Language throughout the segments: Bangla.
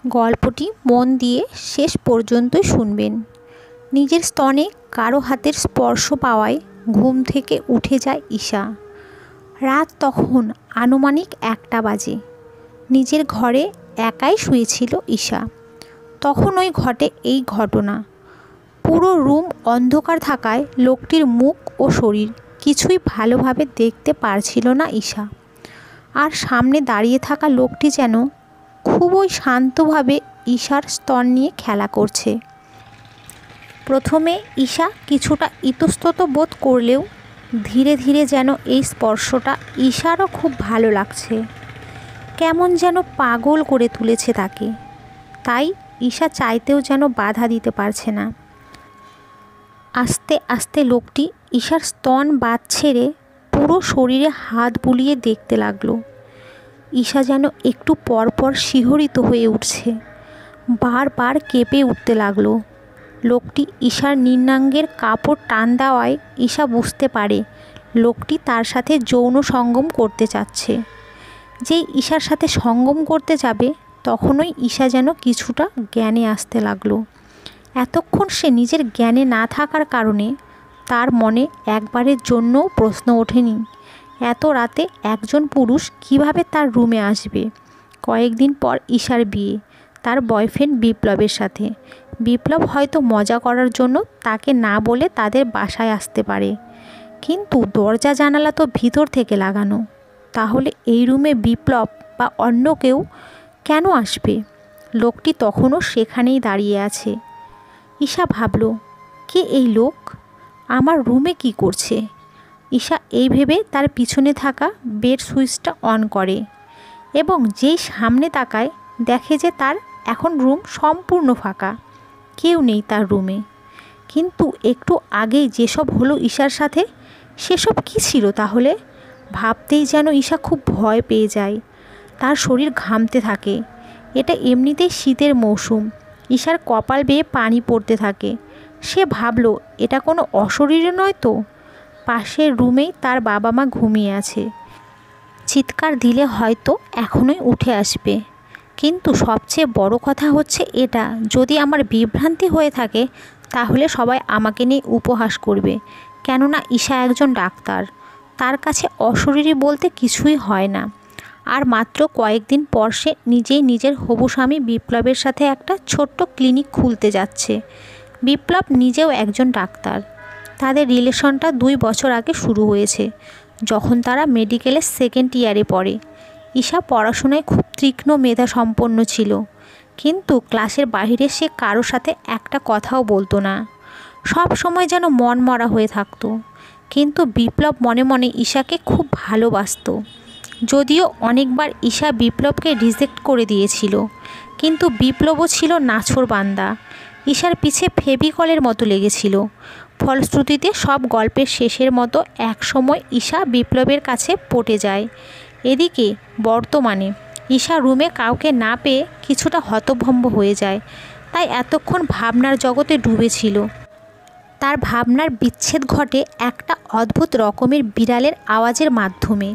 গল্পটি মন দিয়ে শেষ পর্যন্তই শুনবেন। নিজের স্তনে কারো হাতের স্পর্শ পাওয়ায় ঘুম থেকে উঠে যায় ঈশা। রাত তখন আনুমানিক 1টা বাজে। নিজের ঘরে একাই শুয়েছিল ঈশা। তখন ওই ঘটে এই ঘটনা। পুরো রুম অন্ধকার থাকায় লোকটির মুখ ও শরীর কিছুই ভালোভাবে দেখতে পারছিল না ঈশা। আর সামনে দাঁড়িয়ে থাকা লোকটি যেন খুবই শান্তভাবে ঈশার স্তন নিয়ে খেলা করছে। প্রথমে ঈশা কিছুটা ইতস্তত বোধ করলেও ধীরে ধীরে যেন এই স্পর্শটা ঈশারও খুব ভালো লাগছে। কেমন যেন পাগল করে তুলেছে তাকে। তাই ঈশা চাইতেও যেন বাধা দিতে পারছে না। আস্তে আস্তে লোকটি ঈশার স্তন বাদ ছেড়ে পুরো শরীরে হাত বুলিয়ে দেখতে লাগলো। ঈশা যেন একটু পরপর শিহরিত হয়ে উঠছে, বারবার কেঁপে উঠতে লাগলো। লোকটি ঈশার নিম্নাঙ্গের কাপড় টান দেওয়ায় ঈশা বুঝতে পারে লোকটি তার সাথে যৌন সঙ্গম করতে চাচ্ছে। যেই ঈশার সাথে সঙ্গম করতে যাবে তখনই ঈশা যেন কিছুটা জ্ঞানে আসতে লাগলো। এতক্ষণ সে নিজের জ্ঞানে না থাকার কারণে তার মনে একবারের জন্যও প্রশ্ন ওঠেনি এত রাতে একজন পুরুষ কিভাবে তার রুমে আসবে। কয়েকদিন পর ঈশার বিয়ে তার বয়ফ্রেন্ড বিপ্লবের সাথে। বিপ্লব হয়তো মজা করার জন্য তাকে না বলে তাদের বাসায় আসতে পারে, কিন্তু দরজা জানালা তো ভিতর থেকে লাগানো। তাহলে এই রুমে বিপ্লব বা অন্য কেউ কেন আসবে? লোকটি তখনও সেখানেই দাঁড়িয়ে আছে। ঈশা ভাবল, কে এই লোক? আমার রুমে কি করছে? ঈশা এই ভেবে তার পিছনে থাকা বেড সুইচটা অন করে এবং যেই সামনে তাকায় দেখে যে তার এখন রুম সম্পূর্ণ ফাঁকা, কেউ নেই তার রুমে। কিন্তু একটু আগেই যেসব হলো ঈশার সাথে সেসব কী ছিল তাহলে? ভাবতেই যেন ঈশা খুব ভয় পেয়ে যায়। তার শরীর ঘামতে থাকে। এটা এমনিতেই শীতের মৌসুম। ঈশার কপাল বেয়ে পানি পড়তে থাকে। সে ভাবল, এটা কোনো অশরীরে নয় তো? পাশের রুমেই তার বাবা মা ঘুমিয়ে আছে। চিৎকার দিলে হয়তো এখনই উঠে আসবে। কিন্তু সবচেয়ে বড় কথা হচ্ছে এটা, যদি আমার বিভ্রান্তি হয়ে থাকে তাহলে সবাই আমাকে নিয়ে উপহাস করবে। কেননা ঈশা একজন ডাক্তার, তার কাছে অশরীরী বলতে কিছুই হয় না। আর মাত্র কয়েকদিন পর সে নিজেই নিজের হবু স্বামী বিপ্লবের সাথে একটা ছোট্ট ক্লিনিক খুলতে যাচ্ছে। বিপ্লব নিজেও একজন ডাক্তার। তাদের রিলেশনটা 2 বছর আগে শুরু হয়েছে, যখন তারা মেডিকেলের 2nd ইয়ারে পড়ে। ঈশা পড়াশোনায় খুব তীক্ষ্ণ মেধা সম্পন্ন ছিল, কিন্তু ক্লাসের বাইরে সে কারো সাথে একটা কথাও বলতো না। সব সময় যেন মনমরা হয়ে থাকতো। কিন্তু বিপ্লব মনে মনে ঈশাকে খুব ভালোবাসতো। যদিও অনেকবার ঈশা বিপ্লবকে রিজেক্ট করে দিয়েছিল, কিন্তু বিপ্লবও ছিল নাছোড়বান্দা। ঈশার পিছে ফেভিকলের মতো লেগেছিল। ফলশ্রুতিতে সব গল্পের শেষের মতো একসময় ঈশা বিপ্লবের কাছে পটে যায়। এদিকে বর্তমানে ঈশা রুমে কাউকে না পেয়ে কিছুটা হতভম্ব হয়ে যায়। তাই এতক্ষণ ভাবনার জগতে ডুবেছিল। তার ভাবনার বিচ্ছেদ ঘটে একটা অদ্ভুত রকমের বিড়ালের আওয়াজের মাধ্যমে।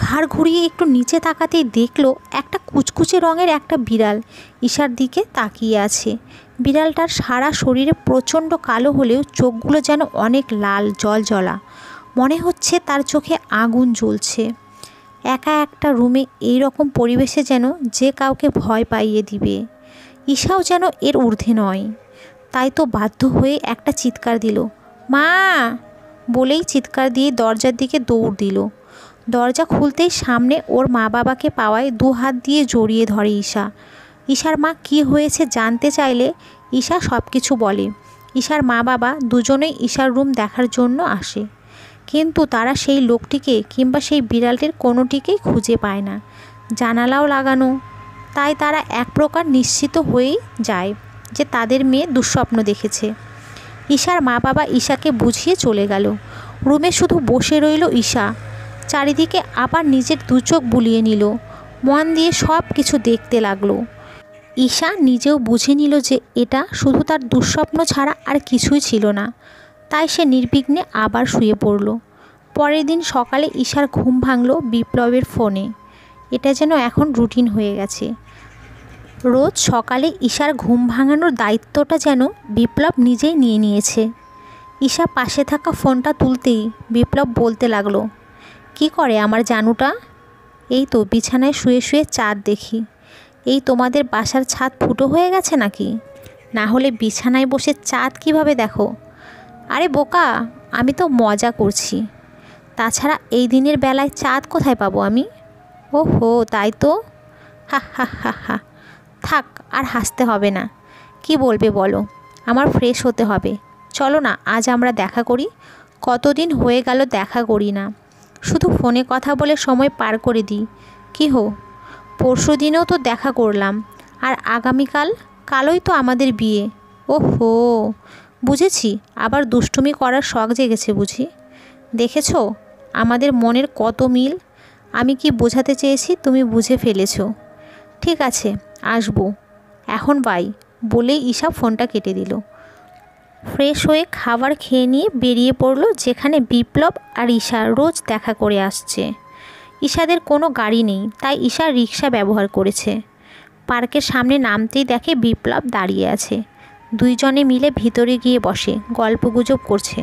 ঘাড় ঘুরিয়ে একটু নিচে তাকাতেই দেখলো একটা কুচকুচে রঙের একটা বিড়াল ঈশার দিকে তাকিয়ে আছে। বিড়ালটার সারা শরীরে প্রচণ্ড কালো হলেও চোখগুলো যেন অনেক লাল জলজলা। মনে হচ্ছে তার চোখে আগুন জ্বলছে। একা একটা রুমে এই রকম পরিবেশে যেন যে কাউকে ভয় পাইয়ে দিবে। ঈশাও যেন এর ঊর্ধ্বে নয়। তাই তো বাধ্য হয়ে একটা চিৎকার দিল, মা বলেই চিৎকার দিয়ে দরজার দিকে দৌড় দিল। দরজা খুলতেই সামনে ওর মা বাবাকে পাওয়ায় 2 হাত দিয়ে জড়িয়ে ধরে ঈশা। ঈশার মা কি হয়েছে জানতে চাইলে ঈশা সব কিছু বলে। ঈশার মা বাবা দুজনেই ঈশার রুম দেখার জন্য আসে, কিন্তু তারা সেই লোকটিকে কিংবা সেই বিড়ালটির কোনোটিকেই খুঁজে পায় না। জানালাও লাগানো। তাই তারা এক প্রকার নিশ্চিত হয়েই যায় যে তাদের মেয়ে দুঃস্বপ্ন দেখেছে। ঈশার মা বাবা ঈশাকে বুঝিয়ে চলে গেল। রুমে শুধু বসে রইল ঈশা। চারিদিকে আবার নিজের 2 চোখ বুলিয়ে নিল, মন দিয়ে সব কিছু দেখতে লাগলো। ঈশা নিজেও বুঝে নিল যে এটা শুধু তার দুঃস্বপ্ন ছাড়া আর কিছুই ছিল না। তাই সে নির্বিঘ্নে আবার শুয়ে পড়ল। পরের দিন সকালে ঈশার ঘুম ভাঙল বিপ্লবের ফোনে। এটা যেন এখন রুটিন হয়ে গেছে। রোজ সকালে ঈশার ঘুম ভাঙানোর দায়িত্বটা যেন বিপ্লব নিজেই নিয়ে নিয়েছে। ঈশা পাশে থাকা ফোনটা তুলতেই বিপ্লব বলতে লাগলো, কি করে আমার জানুটা? এই তো বিছানায় শুয়ে শুয়ে চাঁদ দেখি। এই তোমাদের বাসার ছাদ ফুটো হয়ে গেছে নাকি? না হলে বিছানায় বসে চাঁদ কিভাবে দেখো? আরে বোকা, আমি তো মজা করছি। তাছাড়া এই দিনের বেলায় চাঁদ কোথায় পাবো আমি? ও হো, তাই তো। হা হা হা হা। থাক, আর হাসতে হবে না। কি বলবে বলো? আমার ফ্রেশ হতে হবে। চলো না, আজ আমরা দেখা করি। কতদিন হয়ে গেল দেখা করি না। শুধু ফোনে কথা বলে সময় পার করে দিই। কি হো, পরশু দিনেও তো দেখা করলাম, আর কালই তো আমাদের বিয়ে। ওহো, বুঝেছি, আবার দুষ্টুমি করার শখ জেগেছে বুঝি। দেখেছো আমাদের মনের কত মিল। আমি কি বোঝাতে চেয়েছি তুমি বুঝে ফেলেছো। ঠিক আছে, আসবো। এখন বাই, বলেই ঈশা ফোনটা কেটে দিল। ফ্রেশ হয়ে খাবার খেয়ে নিয়ে বেরিয়ে পড়ল যেখানে বিপ্লব আর ঈশা রোজ দেখা করে আসছে। ঈশাদের কোনো গাড়ি নেই, তাই ঈশা রিক্সা ব্যবহার করেছে। পার্কের সামনে নামতেই দেখে বিপ্লব দাঁড়িয়ে আছে। দুইজনে মিলে ভিতরে গিয়ে বসে গল্পগুজব করছে।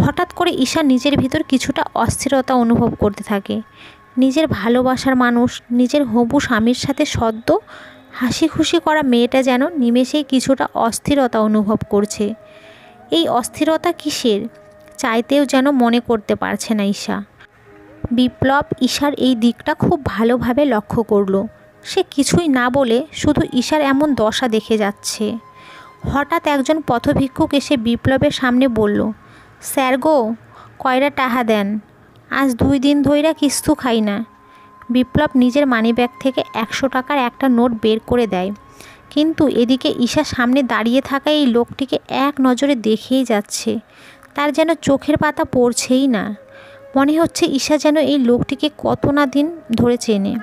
হঠাৎ করে ঈশা নিজের ভিতর কিছুটা অস্থিরতা অনুভব করতে থাকে। নিজের ভালোবাসার মানুষ, নিজের হবু স্বামীর সাথে সদ্য হাসি খুশি করা মেয়েটা যেন নিমেষেই কিছুটা অস্থিরতা অনুভব করছে। এই অস্থিরতা কিসের, চাইতেও যেন মনে করতে পারছে না ঈশা। বিপ্লব ঈশার এই দিকটা খুব ভালোভাবে লক্ষ্য করল। সে কিছুই না বলে শুধু ঈশার এমন দশা দেখে যাচ্ছে। হঠাৎ একজন পথভিক্ষুক এসে বিপ্লবের সামনে বলল, স্যার গো, কয়টা টাহা দেন, আজ 2 দিন ধইরা কিস্তু খাই না। বিপ্লব নিজের মানিব্যাগ থেকে 100 টাকার একটা নোট বের করে দেয়, কিন্তু এদিকে ঈশা সামনে দাঁড়িয়ে থাকা এই লোকটিকে এক নজরে দেখেই যাচ্ছে। তার যেন চোখের পাতা পড়ছেই না। মনে হচ্ছে ঈশা যেন এই লোকটিকে কত না দিন ধরে চেনে।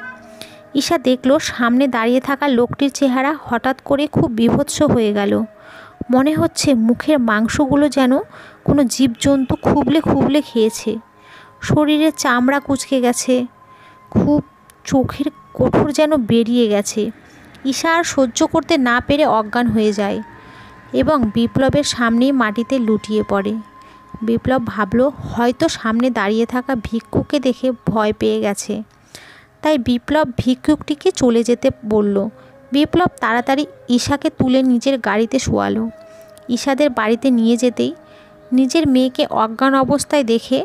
ঈশা দেখল সামনে দাঁড়িয়ে থাকা লোকটির চেহারা হঠাৎ করে খুব বীভৎস হয়ে গেল। মনে হচ্ছে মুখের মাংসগুলো যেন কোনো জীবজন্তু খুবলে খুবলে খেয়েছে। শরীরের চামড়া কুঁচকে গেছে, খুব চোখের কোঠর যেন বেরিয়ে গেছে। ঈশা আর সহ্য করতে না পেরে অজ্ঞান হয়ে যায় এবং বিপ্লবের সামনেই মাটিতে লুটিয়ে পড়ে। বিপ্লব ভাবল হয়তো সামনে দাঁড়িয়ে থাকা ভিক্ষুককে দেখে ভয় পেয়ে গেছে, তাই বিপ্লব ভিক্ষুকটিকে চলে যেতে বলল। বিপ্লব তাড়াতাড়ি ঈশাকে তুলে নিজের গাড়িতে শোয়ালো। ঈশাদের বাড়িতে নিয়ে যেতেই নিজের মেয়েকে অজ্ঞান অবস্থায় দেখে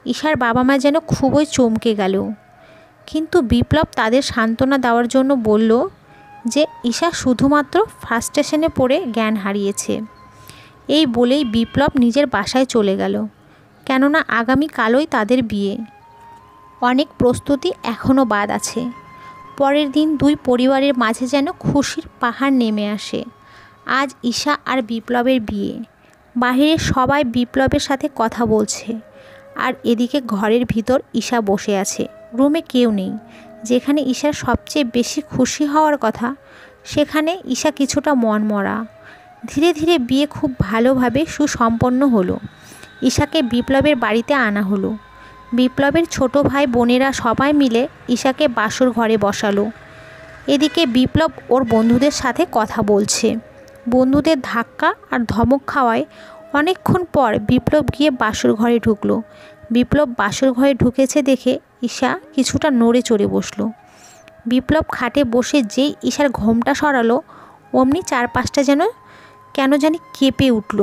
ঈশার বাবা মা যেন খুবই চমকে গেল। কিন্তু বিপ্লব তাদের সান্ত্বনা দেওয়ার জন্য বলল যে ঈশা শুধুমাত্র ফ্রাস্ট্রেশনে পড়ে জ্ঞান হারিয়েছে। এই বলেই বিপ্লব নিজের বাসায় চলে গেল, কেননা আগামীকালই তাদের বিয়ে। অনেক প্রস্তুতি এখনও বাদ আছে। পরের দিন দুই পরিবারের মাঝে যেন খুশির পাহাড় নেমে আসে। আজ ঈশা আর বিপ্লবের বিয়ে। বাহিরে সবাই বিপ্লবের সাথে কথা বলছে, আর এদিকে ঘরের ভিতর ঈশা বসে আছে। রুমে কেউ নেই। যেখানে ঈশার সবচেয়ে বেশি খুশি হওয়ার কথা, সেখানে ঈশা কিছুটা মনমরা। ধীরে ধীরে বিয়ে খুব ভালোভাবে সুসম্পন্ন হলো। ঈশাকে বিপ্লবের বাড়িতে আনা হলো। বিপ্লবের ছোট ভাই বোনেরা সবাই মিলে ঈশাকে বাসর ঘরে বসালো। এদিকে বিপ্লব ওর বন্ধুদের সাথে কথা বলছে। বন্ধুদের ধাক্কা আর ধমক খাওয়ায় অনেকক্ষণ পর বিপ্লব গিয়ে বাসর ঘরে ঢুকলো। বিপ্লব বাসর ঘরে ঢুকেছে দেখে ঈশা কিছুটা নড়ে চড়ে বসলো। বিপ্লব খাটে বসে যেই ঈশার ঘোমটা সরালো, অমনি চারপাশটা যেন কেন জানি কেঁপে উঠল।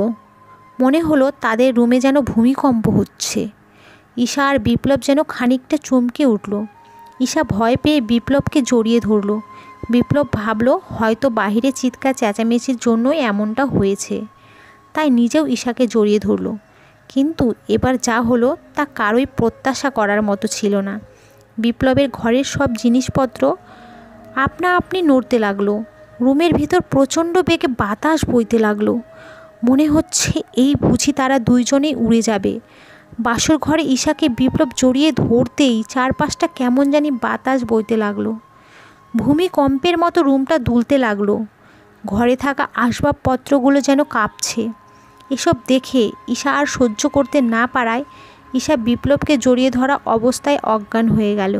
মনে হলো তাদের রুমে যেন ভূমিকম্প হচ্ছে। ঈশা আর বিপ্লব যেন খানিকটা চমকে উঠল। ঈশা ভয় পেয়ে বিপ্লবকে জড়িয়ে ধরল। বিপ্লব ভাবল হয়তো বাহিরে চিৎকার চেঁচামেচির জন্যই এমনটা হয়েছে, তাই নিজেও ঈশাকে জড়িয়ে ধরল। কিন্তু এবার যা হলো তা কারোই প্রত্যাশা করার মতো ছিল না। বিপ্লবের ঘরের সব জিনিসপত্র আপনা আপনি নড়তে লাগলো। রুমের ভিতর প্রচণ্ড বেগে বাতাস বইতে লাগলো। মনে হচ্ছে এই বুঝি তারা দুইজনেই উড়ে যাবে। বাসর ঘরে ঈশাকে বিপ্লব জড়িয়ে ধরতেই চারপাশটা কেমন জানি বাতাস বইতে লাগলো। ভূমিকম্পের মতো রুমটা দুলতে লাগলো। ঘরে থাকা আসবাবপত্রগুলো যেন কাঁপছে। এসব দেখে ঈশা আর সহ্য করতে না পারায় ঈশা বিপ্লবকে জড়িয়ে ধরা অবস্থায় অজ্ঞান হয়ে গেল।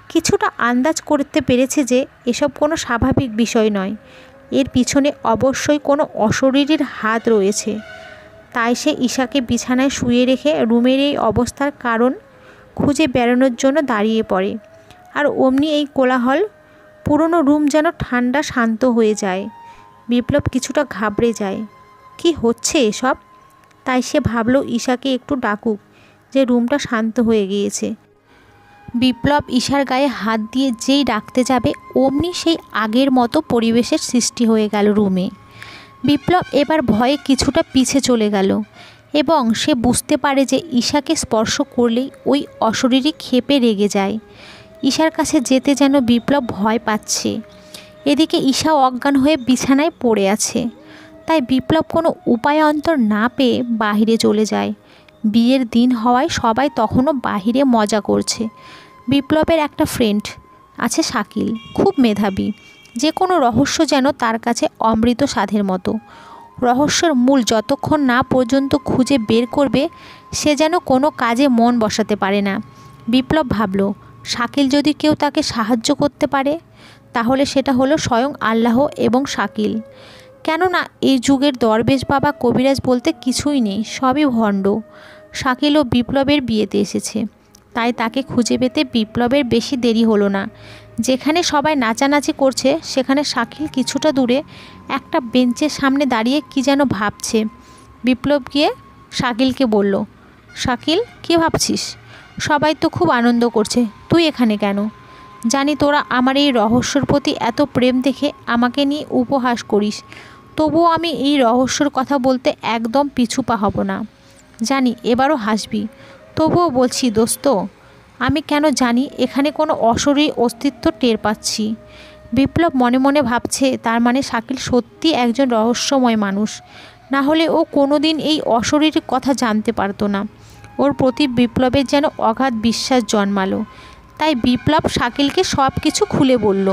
কিছুটা আন্দাজ করতে পেরেছে যে এসব কোনো স্বাভাবিক বিষয় নয়, এর পিছনে অবশ্যই কোনো অশরীরীর হাত রয়েছে। তাই সে ঈশাকে বিছানায় শুয়ে রেখে রুমের এই অবস্থার কারণ খুঁজে বেড়ানোর জন্য দাঁড়িয়ে পড়ে। আর অমনি এই কোলাহল, পুরনো রুম যেন ঠান্ডা শান্ত হয়ে যায়। বিপ্লব কিছুটা ঘাবড়ে যায়। কি হচ্ছে এসব? তাই সে ভাবল ঈশাকে একটু ডাকুক, যে রুমটা শান্ত হয়ে গিয়েছে। বিপ্লব ঈশার গায়ে হাত দিয়ে যেই ডাকতে যাবে অমনি সেই আগের মতো পরিবেশের সৃষ্টি হয়ে গেল রুমে। বিপ্লব এবার ভয়ে কিছুটা পিছে চলে গেল এবং সে বুঝতে পারে যে ঈশাকে স্পর্শ করলেই ওই অশরীরী ক্ষেপে রেগে যায়। ঈশার কাছে যেতে যেন বিপ্লব ভয় পাচ্ছে। এদিকে ঈশা অজ্ঞান হয়ে বিছানায় পড়ে আছে। তাই বিপ্লব কোনো উপায়ান্তর না পেয়ে বাহিরে চলে যায়। বিয়ের দিন হওয়ায় সবাই তখনও বাহিরে মজা করছে। বিপ্লবের একটা ফ্রেন্ড আছে, শাকিল, খুব মেধাবী। যে কোনো রহস্য যেন তার কাছে অমৃত স্বাদের মতো। রহস্যের মূল যতক্ষণ না পর্যন্ত খুঁজে বের করবে সে যেন কোনো কাজে মন বসাতে পারে না। বিপ্লব ভাবল, শাকিল যদি কেউ তাকে সাহায্য করতে পারে তাহলে সেটা হলো স্বয়ং আল্লাহ এবং শাকিল। কেননা এই যুগের দরবেশ বাবা কবিরাজ বলতে কিছুই নেই, সবই ভণ্ড। শাকিল ও বিপ্লবের বিয়েতে এসেছে, তাই তাকে খুঁজে পেতে বিপ্লবের বেশি দেরি হলো না। যেখানে সবাই নাচানাচি করছে সেখানে শাকিল কিছুটা দূরে একটা বেঞ্চের সামনে দাঁড়িয়ে কি যেন ভাবছে। বিপ্লব গিয়ে শাকিলকে বলল, শাকিল, কী ভাবছিস? সবাই তো খুব আনন্দ করছে, তুই এখানে কেন? জানি তোরা আমার এই রহস্যর প্রতি এত প্রেম দেখে আমাকে নিয়ে উপহাস করিস, তবুও আমি এই রহস্যর কথা বলতে একদম পিছু পা হব না। জানি এবারও হাসবি, তবুও বলছি দোস্ত, আমি কেন জানি এখানে কোনো অশরীরী অস্তিত্ব টের পাচ্ছি। বিপ্লব মনে মনে ভাবছে, তার মানে শাকিল সত্যি একজন রহস্যময় মানুষ, না হলে ও কোনো দিন এই অশরীরীর কথা জানতে পারতো না। ওর প্রতি বিপ্লবের যেন অগাধ বিশ্বাস জন্মালো। তাই বিপ্লব শাকিলকে সব কিছু খুলে বলল।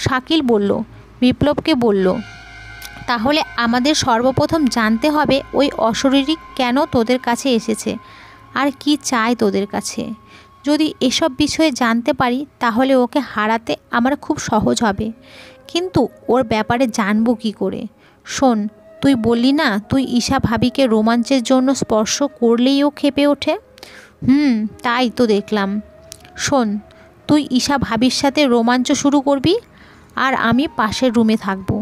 শাকিল বলল, বিপ্লবকে বলল, তাহলে আমাদের সর্বপ্রথম জানতে হবে ওই অশরীরী কেন তোদের কাছে এসেছে আর কি চায় তোদের কাছে। যদি এসব বিষয়ে জানতে পারি তাহলে ওকে হারাতে আমার খুব সহজ হবে, কিন্তু ওর ব্যাপারে জানবো কী করে? শোন, তুই বললি না তুই ঈশা ভাবিকে রোমাঞ্চের জন্য স্পর্শ করলেই ও ক্ষেপে ওঠে? তাই তো দেখলাম। শোন, তুই ঈশা ভাবির সাথে রোমাঞ্চ শুরু করবি আর আমি পাশের রুমে থাকবো।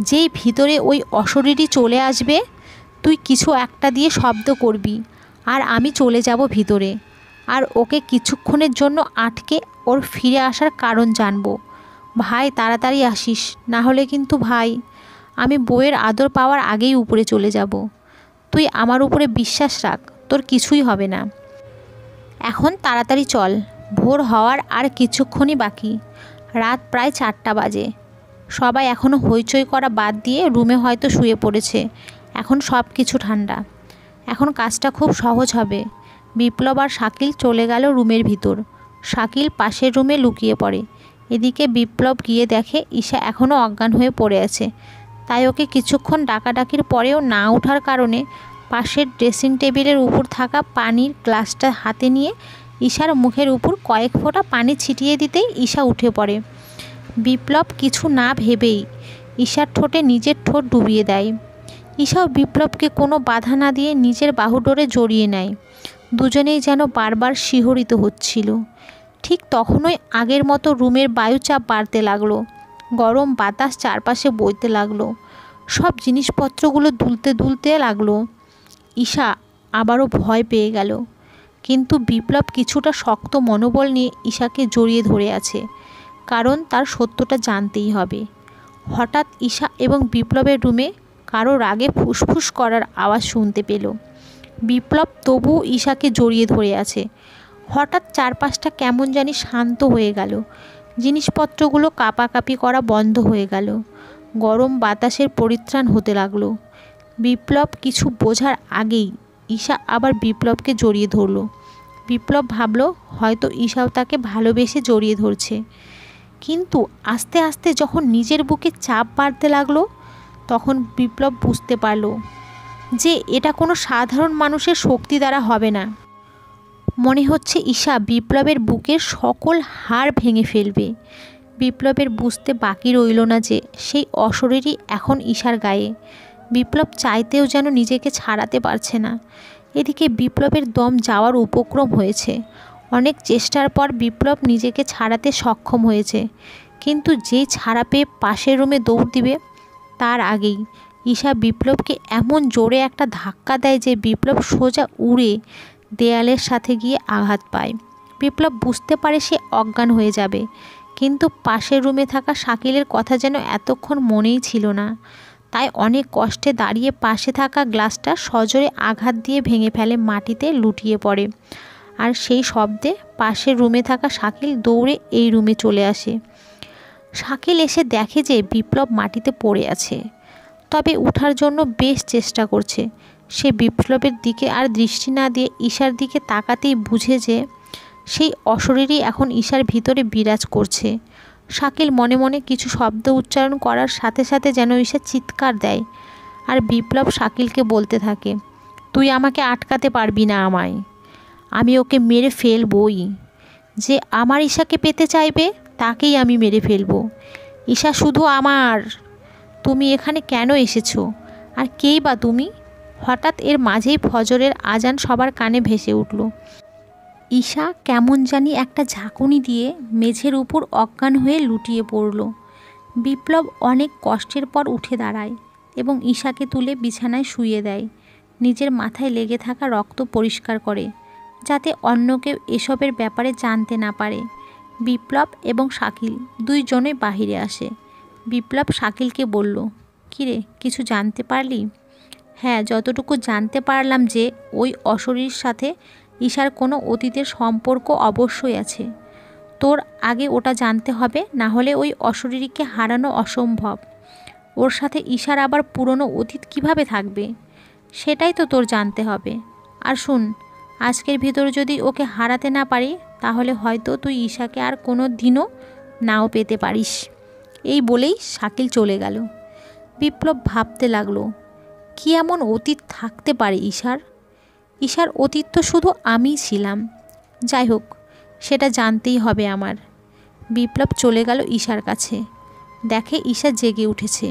যেই ভিতরে ওই অশরীরী চলে আসবে তুই কিছু একটা দিয়ে শব্দ করবি আর আমি চলে যাব ভিতরে, আর ওকে কিছুক্ষণের জন্য আটকে ওর ফিরে আসার কারণ জানবো। ভাই তাড়াতাড়ি আসিস, না হলে কিন্তু ভাই আমি বউয়ের আদর পাওয়ার আগেই উপরে চলে যাব। তুই আমার উপরে বিশ্বাস রাখ, তোর কিছুই হবে না। এখন তাড়াতাড়ি চল, ভোর হওয়ার আর কিছুক্ষণই বাকি। রাত প্রায় 4টা বাজে। সবাই এখনও হইচই করা বাদ দিয়ে রুমে হয়তো শুয়ে পড়েছে। এখন সব কিছু ঠান্ডা, এখন কাজটা খুব সহজ হবে। বিপ্লব আর শাকিল চলে গেল রুমের ভিতর। শাকিল পাশের রুমে লুকিয়ে পড়ে। এদিকে বিপ্লব গিয়ে দেখে ঈশা এখনও অজ্ঞান হয়ে পড়ে আছে। তাই ওকে কিছুক্ষণ ডাকাডাকির পরেও না ওঠার কারণে পাশের ড্রেসিং টেবিলের উপর থাকা পানির গ্লাসটা হাতে নিয়ে ঈশার মুখের উপর কয়েক ফোঁটা পানি ছিটিয়ে দিতেই ঈশা উঠে পড়ে। বিপ্লব কিছু না ভেবেই ঈশার ঠোঁটে নিজের ঠোঁট ডুবিয়ে দেয়। ঈশাও বিপ্লবকে কোনো বাধা না দিয়ে নিজের বাহুডোরে জড়িয়ে নেয়। দুজনেই যেন বারবার শিহরিত হচ্ছিল। ঠিক তখনই আগের মতো রুমের বায়ুচাপ বাড়তে লাগলো। গরম বাতাস চারপাশে বইতে লাগলো। সব জিনিসপত্রগুলো দুলতে দুলতে লাগলো। ঈশা আবারও ভয় পেয়ে গেল, কিন্তু বিপ্লব কিছুটা শক্ত মনোবল নিয়ে ঈশাকে জড়িয়ে ধরে আছে, কারণ তার সত্যটা জানতেই হবে। হঠাৎ ঈশা এবং বিপ্লবের রুমে কারো রাগে ফুসফুস করার আওয়াজ শুনতে পেল। বিপ্লব তবুও ঈশাকে জড়িয়ে ধরে আছে। হঠাৎ চারপাশটা কেমন জানি শান্ত হয়ে গেল। জিনিসপত্রগুলো কাঁপাকাঁপি করা বন্ধ হয়ে গেল। গরম বাতাসের পরিত্রাণ হতে লাগলো। বিপ্লব কিছু বোঝার আগেই ঈশা আবার বিপ্লবকে জড়িয়ে ধরল। বিপ্লব ভাবল হয়তো ঈশাও তাকে ভালোবেসে জড়িয়ে ধরছে, কিন্তু আস্তে আস্তে যখন নিজের বুকে চাপ বাড়তে লাগলো তখন বিপ্লব বুঝতে পারল যে এটা কোনো সাধারণ মানুষের শক্তি দ্বারা হবে না। মনে হচ্ছে ঈশা বিপ্লবের বুকের সকল হাড় ভেঙে ফেলবে। বিপ্লবের বুঝতে বাকি রইল না যে সেই অশরীরই এখন ঈশার গায়ে। বিপ্লব চাইতেও যেন নিজেকে ছাড়াতে পারছে না। এদিকে বিপ্লবের দম যাওয়ার উপক্রম হয়েছে। অনেক চেষ্টার পর বিপ্লব নিজেকে ছাড়াতে সক্ষম হয়েছে, কিন্তু যেই ছাড়া পেয়ে পাশের রুমে দৌড় দিবে তার আগেই ঈশা বিপ্লবকে এমন জোরে একটা ধাক্কা দেয় যে বিপ্লব সোজা উড়ে দেয়ালের সাথে গিয়ে আঘাত পায়। বিপ্লব বুঝতে পারে সে অজ্ঞান হয়ে যাবে, কিন্তু পাশের রুমে থাকা শাকিলের কথা যেন এতক্ষণ মনেই ছিল না। তাই অনেক কষ্টে দাঁড়িয়ে পাশে থাকা গ্লাসটা সজোরে আঘাত দিয়ে ভেঙে ফেলে, মাটিতে লুটিয়ে পড়ে। আর সেই শব্দে পাশের রুমে থাকা শাকিল দৌড়ে এই রুমে চলে আসে। শাকিল এসে দেখে যে বিপ্লব মাটিতে পড়ে আছে, তবে ওঠার জন্য বেশ চেষ্টা করছে। সে বিপ্লবের দিকে আর দৃষ্টি না দিয়ে ঈশার দিকে তাকাতেই বুঝে যে সেই অশরীরই এখন ঈশার ভিতরে বিরাজ করছে। শাকিল মনে মনে কিছু শব্দ উচ্চারণ করার সাথে সাথে যেন ঈশা চিৎকার দেয়, আর বিপ্লব শাকিলকে বলতে থাকে, তুই আমাকে আটকাতে পারবি না, আমি ওকে মেরে ফেলবই। যে আমার ঈশাকে পেতে চাইবে তাকেই আমি মেরে ফেলবো। ঈশা শুধু আমার। তুমি এখানে কেন এসেছো? আর কেই বা তুমি? হঠাৎ এর মাঝেই ফজরের আজান সবার কানে ভেসে উঠল। ঈশা কেমন জানি একটা ঝাঁকুনি দিয়ে মেঝের উপর অজ্ঞান হয়ে লুটিয়ে পড়ল। বিপ্লব অনেক কষ্টের পর উঠে দাঁড়ায় এবং ঈশাকে তুলে বিছানায় শুইয়ে দেয়। নিজের মাথায় লেগে থাকা রক্ত পরিষ্কার করে, যাতে অন্য কেউ এসবের ব্যাপারে জানতে না পারে। বিপ্লব এবং শাকিল দুইজনে বাহিরে আসে। বিপ্লব শাকিলকে বলল, কিরে, কিছু জানতে পারলি? হ্যাঁ, যতটুকু জানতে পারলাম যে ওই অশরীর সাথে ঈশার কোনো অতীতের সম্পর্ক অবশ্যই আছে। তোর আগে ওটা জানতে হবে, না হলে ওই অশরীরীকে হারানো অসম্ভব। ওর সাথে ঈশার আবার পুরনো অতীত কিভাবে থাকবে, সেটাই তো তোর জানতে হবে। আর শুন, আজকের ভিতরে যদি ওকে হারাতে না পারি, তাহলে হয়তো তুই ঈশাকে আর কোনো দিনও নাও পেতে পারিস। এই বলেই শাকিল চলে গেল। বিপ্লব ভাবতে লাগলো, কি এমন অতীত থাকতে পারে ঈশার? ঈশার অতীত তো শুধু আমিই ছিলাম। যাই হোক, সেটা জানতেই হবে আমার। বিপ্লব চলে গেল ঈশার কাছে। দেখে ঈশা জেগে উঠেছে।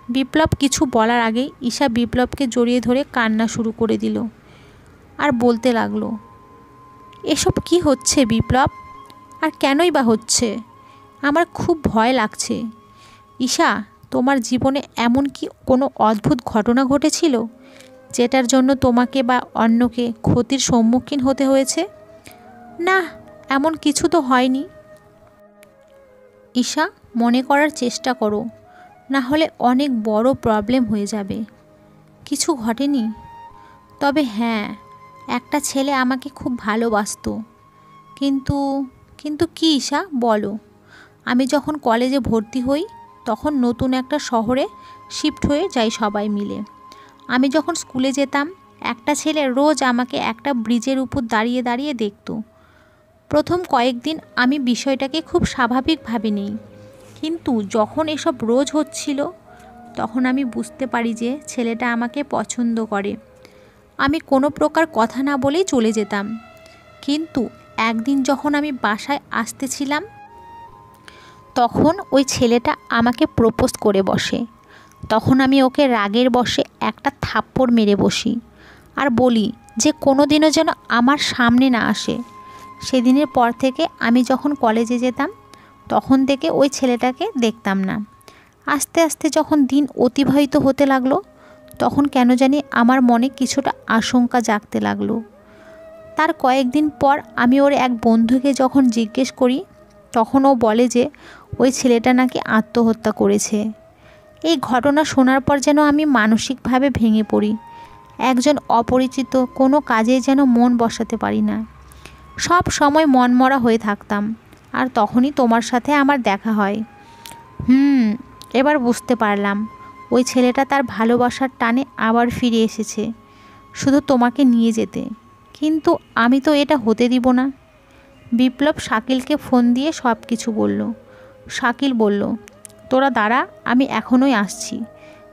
বিপ্লব কিছু বলার আগেই ঈশা বিপ্লবকে জড়িয়ে ধরে কান্না শুরু করে দিল আর বলতে লাগলো, এসব কি হচ্ছে বিপ্লব? আর কেনই বা হচ্ছে? আমার খুব ভয় লাগছে। ঈশা, তোমার জীবনে এমন কি কোনো অদ্ভুত ঘটনা ঘটেছিল যেটার জন্য তোমাকে বা অন্যকে ক্ষতির সম্মুখীন হতে হয়েছে? না, এমন কিছু তো হয়নি। ঈশা, মনে করার চেষ্টা করো, না হলে অনেক বড় প্রবলেম হয়ে যাবে। কিছু ঘটেনি? তবে হ্যাঁ, একটা ছেলে আমাকে খুব ভালোবাসতো। কিন্তু কিন্তু কি ঈশা, বলো। আমি যখন কলেজে ভর্তি হই তখন নতুন একটা শহরে শিফট হয়ে যাই সবাই মিলে। আমি যখন স্কুলে যেতাম, একটা ছেলে রোজ আমাকে একটা ব্রিজের উপর দাঁড়িয়ে দাঁড়িয়ে দেখতো। প্রথম কয়েকদিন আমি বিষয়টাকে খুব স্বাভাবিকভাবে নিই, কিন্তু যখন এসব রোজ হচ্ছিল তখন আমি বুঝতে পারি যে ছেলেটা আমাকে পছন্দ করে। আমি কোনো প্রকার কথা না বলেই চলে যেতাম। কিন্তু একদিন যখন আমি বাসায় আসতেছিলাম, তখন ওই ছেলেটা আমাকে প্রপোজ করে বসে। তখন আমি ওকে রাগের বশে একটা থাপ্পড় মেরে বসি আর বলি যে কোনো দিনও যেন আমার সামনে না আসে। সেদিনের পর থেকে আমি যখন কলেজে যেতাম তখন থেকে ওই ছেলেটাকে দেখতাম না। আস্তে আস্তে যখন দিন অতিবাহিত হতে লাগলো, তখন কেন জানি আমার মনে কিছুটা আশঙ্কা জাগতে লাগলো। তার কয়েকদিন পর আমি ওর এক বন্ধুকে যখন জিজ্ঞেস করি, তখন ও বলে যে ওই ছেলেটা নাকি আত্মহত্যা করেছে। এই ঘটনা শোনার পর যেন আমি মানসিকভাবে ভেঙে পড়ি। একজন অপরিচিত কোনো কাজে যেন মন বসাতে পারি না। সব সময় মনমরা হয়ে থাকতাম। আর তখনই তোমার সাথে আমার দেখা হয়। এবার বুঝতে পারলাম ওই ছেলেটা তার ভালোবাসার টানে আবার ফিরে এসেছে, শুধু তোমাকে নিয়ে যেতে। কিন্তু আমি তো এটা হতে দিব না। বিপ্লব শাকিলকে ফোন দিয়ে সব কিছু বলল। শাকিল বলল, তোরা দাঁড়া, আমি এখনই আসছি।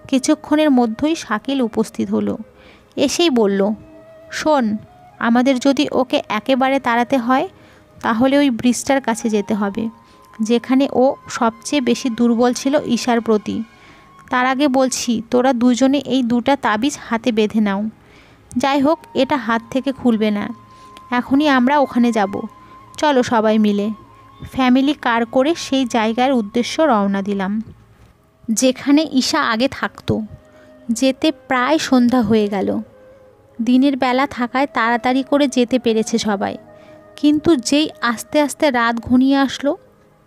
কিছুক্ষণের মধ্যেই শাকিল উপস্থিত হলো। এসেই বলল, শোন, আমাদের যদি ওকে একেবারে তাড়াতে হয় তাহলে ওই ব্রিজটার কাছে যেতে হবে, যেখানে ও সবচেয়ে বেশি দুর্বল ছিল ঈশার প্রতি। তার আগে বলছি, তোরা দুজনে এই 2টা তাবিজ হাতে বেঁধে নাও। যাই হোক, এটা হাত থেকে খুলবে না। এখনই আমরা ওখানে যাব। চলো সবাই মিলে। ফ্যামিলি কার করে সেই জায়গার উদ্দেশ্য রওনা দিলাম, যেখানে ঈশা আগে থাকতো। যেতে প্রায় সন্ধ্যা হয়ে গেল। দিনের বেলা থাকায় তাড়াতাড়ি করে যেতে পেরেছে সবাই। কিন্তু যেই আস্তে আস্তে রাত ঘনিয়ে আসলো,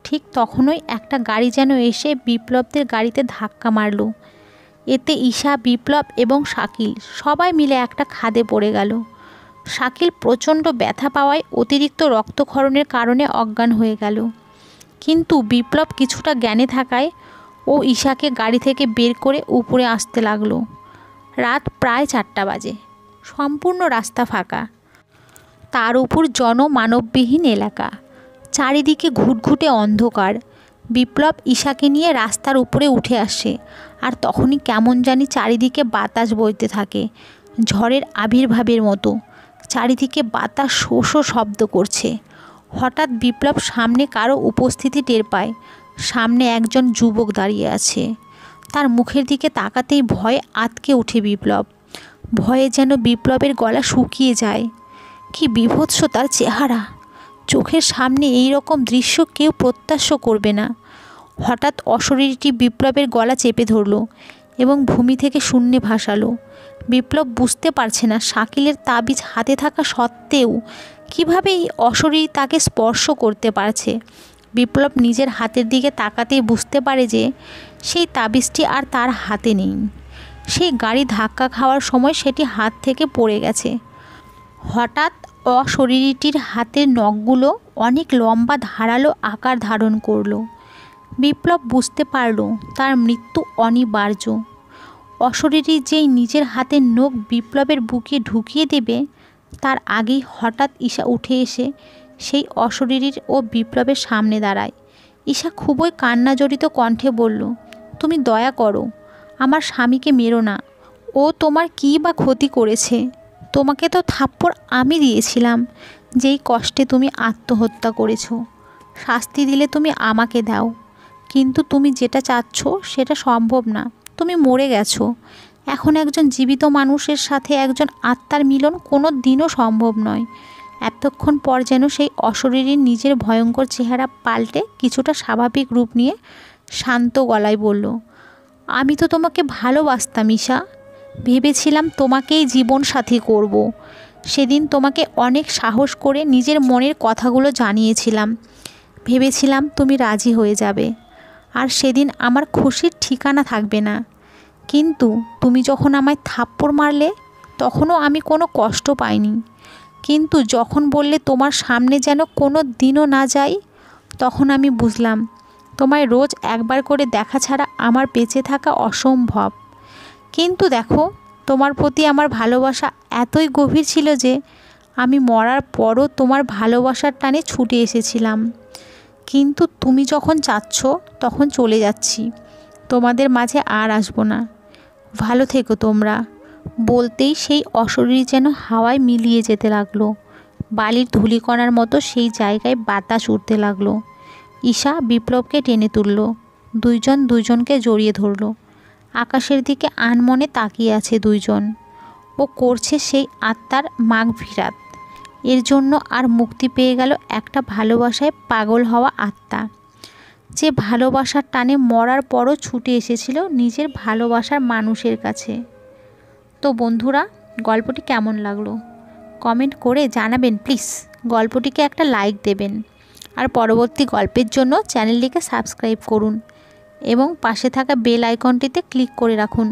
ঠিক তখনই একটা গাড়ি যেন এসে বিপ্লবদের গাড়িতে ধাক্কা মারল। এতে ঈশা, বিপ্লব এবং শাকিল সবাই মিলে একটা খাদে পড়ে গেল। শাকিল প্রচণ্ড ব্যথা পাওয়ায় অতিরিক্ত রক্তক্ষরণের কারণে অজ্ঞান হয়ে গেল। কিন্তু বিপ্লব কিছুটা জ্ঞানে থাকায় ও ঈশাকে গাড়ি থেকে বের করে উপরে আসতে লাগলো। রাত প্রায় 4টা বাজে। সম্পূর্ণ রাস্তা ফাঁকা, তার উপর জনমানববিহীন এলাকা। চারিদিকে ঘুটঘুটে অন্ধকার। বিপ্লব ঈশাকে নিয়ে রাস্তার উপরে উঠে আসে, আর তখনই কেমন জানি চারিদিকে বাতাস বইতে থাকে, ঝড়ের আবির্ভাবের মতো। চারিদিকে বাতাস শো শো শব্দ করছে। হঠাৎ বিপ্লব সামনে কারো উপস্থিতি টের পায়। সামনে একজন যুবক দাঁড়িয়ে আছে। তার মুখের দিকে তাকাতেই ভয়ে আঁতকে ওঠে বিপ্লব। ভয়ে যেন বিপ্লবের গলা শুকিয়ে যায়। কি বীভৎস তার চেহারা! চোখের সামনে এই রকম দৃশ্য কেউ প্রত্যাশা করবে না। হঠাৎ অশরীরটি বিপ্লবের গলা চেপে ধরল এবং ভূমি থেকে শূন্যে ভাসালো। বিপ্লব বুঝতে পারছে না শাকিলের তাবিজ হাতে থাকা সত্ত্বেও কীভাবে এই অশরীর তাকে স্পর্শ করতে পারছে। বিপ্লব নিজের হাতের দিকে তাকাতেই বুঝতে পারে যে সেই তাবিজটি আর তার হাতে নেই। সেই গাড়ি ধাক্কা খাওয়ার সময় সেটি হাত থেকে পড়ে গেছে। হঠাৎ অশরীরীটির হাতের নখগুলো অনেক লম্বা ধারালো আকার ধারণ করলো। বিপ্লব বুঝতে পারল তার মৃত্যু অনিবার্য। অশরীরী যেই নিজের হাতের নখ বিপ্লবের বুকে ঢুকিয়ে দেবে, তার আগেই হঠাৎ ঈশা উঠে এসে সেই অশরীরীর ও বিপ্লবের সামনে দাঁড়ায়। ঈশা খুবই কান্নাজড়িত কণ্ঠে বলল, তুমি দয়া করো, আমার স্বামীকে মেরো না। ও তোমার কী বা ক্ষতি করেছে? তোমাকে তো থাপ্পড় আমি দিয়েছিলাম, যেই কষ্টে তুমি আত্মহত্যা করেছো। শাস্তি দিলে তুমি আমাকে দাও, কিন্তু তুমি যেটা চাচ্ছ সেটা সম্ভব না। তুমি মরে গেছো। এখন একজন জীবিত মানুষের সাথে একজন আত্মার মিলন কোনো দিনও সম্ভব নয়। এতক্ষণ পর যেন সেই অশরীরীর নিজের ভয়ঙ্কর চেহারা পাল্টে কিছুটা স্বাভাবিক রূপ নিয়ে শান্ত গলায় বলল, আমি তো তোমাকে ভালোবাসতাম ঈশা। ভেবেছিলাম তোমাকেই জীবন সাথী করব। সেদিন তোমাকে অনেক সাহস করে নিজের মনের কথাগুলো জানিয়েছিলাম। ভেবেছিলাম তুমি রাজি হয়ে যাবে, আর সেদিন আমার খুশির ঠিকানা থাকবে না। কিন্তু তুমি যখন আমায় থাপ্পড় মারলে তখনও আমি কোনো কষ্ট পাইনি। কিন্তু যখন বললে তোমার সামনে যেন কোনো দিনও না যাই, তখন আমি বুঝলাম তোমায় রোজ একবার করে দেখা ছাড়া আমার বেঁচে থাকা অসম্ভব। কিন্তু দেখো, তোমার প্রতি আমার ভালোবাসা এতই গভীর ছিল যে আমি মরার পরও তোমার ভালোবাসার টানে ছুটে এসেছিলাম। কিন্তু তুমি যখন চাচ্ছ তখন চলে যাচ্ছি, তোমাদের মাঝে আর আসবো না। ভালো থেকো তোমরা। বলতেই সেই অশরীরী যেন হাওয়ায় মিলিয়ে যেতে লাগলো। বালির ধূলিকণার মতো সেই জায়গায় বাতাস উঠতে লাগলো। ঈশা বিপ্লবকে টেনে তুলল। দুইজন দুইজনকে জড়িয়ে ধরল। আকাশের দিকে আনমনে তাকিয়ে আছে দুইজন। ও করছে সেই আত্মার মাগফিরাত। এর জন্য আর মুক্তি পেয়ে গেল একটা ভালোবাসায় পাগল হওয়া আত্মা, যে ভালোবাসার টানে মরার পরও ছুটে এসেছিল নিজের ভালোবাসার মানুষের কাছে। তো বন্ধুরা, গল্পটি কেমন লাগলো কমেন্ট করে জানাবেন প্লিজ। গল্পটিকে একটা লাইক দেবেন, আর পরবর্তী গল্পের জন্য চ্যানেলটিকে সাবস্ক্রাইব করুন এবং পাশে থাকা বেল আইকনটিতে ক্লিক করে রাখুন।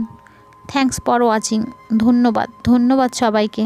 Thanks for watching. ধন্যবাদ সবাইকে।